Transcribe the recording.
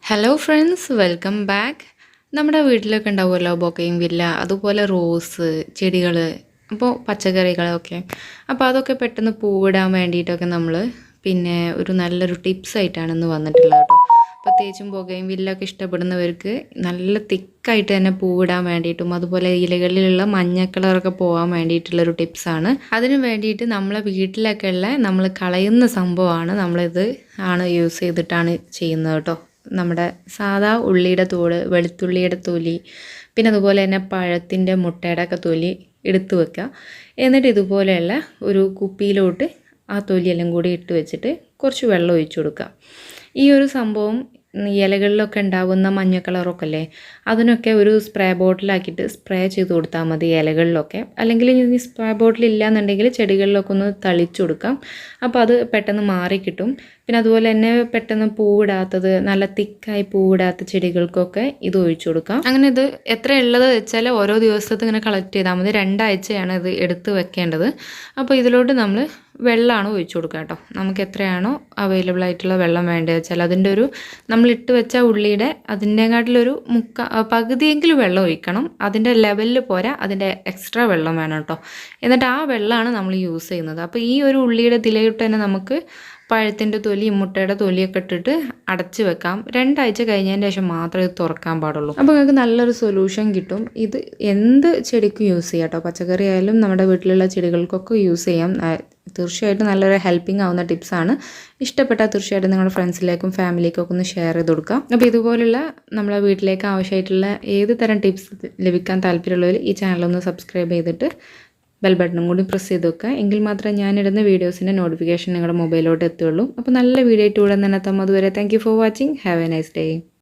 Hello friends, welcome back. നമ്മുടെ വീട്ടിലൊക്കെ ഉണ്ടാവുമല്ലോ ബൊക്കയും വില്ല, അതുപോലെ റോസ് ചെടികൾ, അപ്പോൾ പച്ചക്കറികളൊക്കെ. അപ്പോൾ അതൊക്കെ പെട്ടെന്ന് പൂവിടാൻ വേണ്ടിയിട്ടൊക്കെ നമ്മൾ പിന്നെ ഒരു നല്ലൊരു ടിപ്സ് ആയിട്ടാണ് ഇന്ന് വന്നിട്ടുള്ളത് കേട്ടോ. പ്രത്യേകിച്ചും ബൊക്കയും വില്ലൊക്കെ ഇഷ്ടപ്പെടുന്നവർക്ക് നല്ല തിക്കായിട്ട് തന്നെ പൂവിടാൻ വേണ്ടിയിട്ടും അതുപോലെ ഇലകളിലുള്ള മഞ്ഞ കളറൊക്കെ പോകാൻ വേണ്ടിയിട്ടുള്ളൊരു ടിപ്സാണ്. അതിന് വേണ്ടിയിട്ട് നമ്മളെ വീട്ടിലൊക്കെ ഉള്ള നമ്മൾ കളയുന്ന സംഭവമാണ്, നമ്മളിത് യൂസ് ചെയ്തിട്ടാണ് ചെയ്യുന്നത് കേട്ടോ. നമ്മുടെ സാധാ ഉള്ളിയുടെ തോട്, വെളുത്തുള്ളിയുടെ തൊലി, പിന്നെ അതുപോലെ തന്നെ പഴത്തിൻ്റെ മുട്ടയുടെ ഒക്കെ തൊലി എടുത്ത് വെക്കുക. എന്നിട്ട് ഇതുപോലെയുള്ള ഒരു കുപ്പിയിലോട്ട് ആ തൊലിയെല്ലാം കൂടി ഇട്ട് വെച്ചിട്ട് കുറച്ച് വെള്ളം ഒഴിച്ചു കൊടുക്കുക. ഈ ഒരു സംഭവം ഇലകളിലൊക്കെ ഉണ്ടാകുന്ന മഞ്ഞ കളറൊക്കെ അല്ലേ, അതിനൊക്കെ ഒരു സ്പ്രേ ബോട്ടിലാക്കിയിട്ട് സ്പ്രേ ചെയ്ത് കൊടുത്താൽ മതി ഇലകളിലൊക്കെ. അല്ലെങ്കിൽ ഇനി സ്പ്രേ ബോട്ടിൽ ഇല്ലയെന്നുണ്ടെങ്കിൽ ചെടികളിലൊക്കെ ഒന്ന് തളിച്ചു കൊടുക്കാം. അപ്പോൾ അത് പെട്ടെന്ന് മാറിക്കിട്ടും. പിന്നെ അതുപോലെ തന്നെ പെട്ടെന്ന് പൂവിടാത്തത്, നല്ല തിക്കായി പൂവിടാത്ത ചെടികൾക്കൊക്കെ ഇത് ഒഴിച്ചു കൊടുക്കാം. അങ്ങനെ ഇത് എത്ര ഉള്ളത് വെച്ചാൽ ഓരോ ദിവസത്തെ ഇങ്ങനെ കളക്ട് ചെയ്താൽ മതി. 2 ആഴ്ചയാണ് ഇത് എടുത്ത് വെക്കേണ്ടത്. അപ്പോൾ ഇതിലോട്ട് നമ്മൾ വെള്ളമാണ് ഒഴിച്ചു കൊടുക്കുക കേട്ടോ. നമുക്ക് എത്രയാണോ അവൈലബിൾ ആയിട്ടുള്ള വെള്ളം വേണ്ടത് വെച്ചാൽ അതിൻ്റെ ഒരു നമ്മൾ ഇട്ട് വെച്ച ഉള്ളിയുടെ അതിൻ്റെക്കാട്ടിലൊരു പകുതിയെങ്കിലും വെള്ളം ഒഴിക്കണം. അതിൻ്റെ ലെവലിൽ പോരാ, അതിൻ്റെ എക്സ്ട്രാ വെള്ളം വേണം കേട്ടോ. എന്നിട്ട് ആ വെള്ളമാണ് നമ്മൾ യൂസ് ചെയ്യുന്നത്. അപ്പോൾ ഈ ഒരു ഉള്ളിയുടെ ഇതിലോട്ട് തന്നെ നമുക്ക് പഴത്തിൻ്റെ തൊലിയും മുട്ടയുടെ തൊലിയൊക്കെ ഇട്ടിട്ട് അടച്ച് വെക്കാം. 2 ആഴ്ച കഴിഞ്ഞതിന് ശേഷം മാത്രമേ ഇത് തുറക്കാൻ പാടുള്ളൂ. അപ്പോൾ നിങ്ങൾക്ക് നല്ലൊരു സൊല്യൂഷൻ കിട്ടും. ഇത് എന്ത് ചെടിക്കും യൂസ് ചെയ്യാം കേട്ടോ. പച്ചക്കറി ആയാലും നമ്മുടെ വീട്ടിലുള്ള ചെടികൾക്കൊക്കെ യൂസ് ചെയ്യാം. തീർച്ചയായിട്ടും നല്ലൊരു ഹെൽപ്പിംഗ് ആവുന്ന ടിപ്സാണ്. ഇഷ്ടപ്പെട്ടാൽ തീർച്ചയായിട്ടും നിങ്ങളുടെ ഫ്രണ്ട്സിലേക്കും ഫാമിലിക്കൊക്കെ ഒന്ന് ഷെയർ ചെയ്ത് കൊടുക്കാം. അപ്പോൾ ഇതുപോലുള്ള നമ്മളെ വീട്ടിലേക്ക് ആവശ്യമായിട്ടുള്ള ഏത് തരം ടിപ്സ് ലഭിക്കാൻ താല്പര്യമുള്ളവർ ഈ ചാനലൊന്ന് സബ്സ്ക്രൈബ് ചെയ്തിട്ട് ബെൽ ബട്ടണും കൂടി പ്രസ് ചെയ്ത് വെക്കുക. എങ്കിൽ മാത്രമേ ഞാനിടുന്ന വീഡിയോസിൻ്റെ നോട്ടിഫിക്കേഷൻ നിങ്ങളുടെ മൊബൈലിലോട്ട് എത്തുകയുള്ളൂ. അപ്പോൾ നല്ല വീഡിയോ ആയിട്ട് ഉടൻ തന്നെ എത്താം. അതുവരെ thank you for watching. Have A nice day.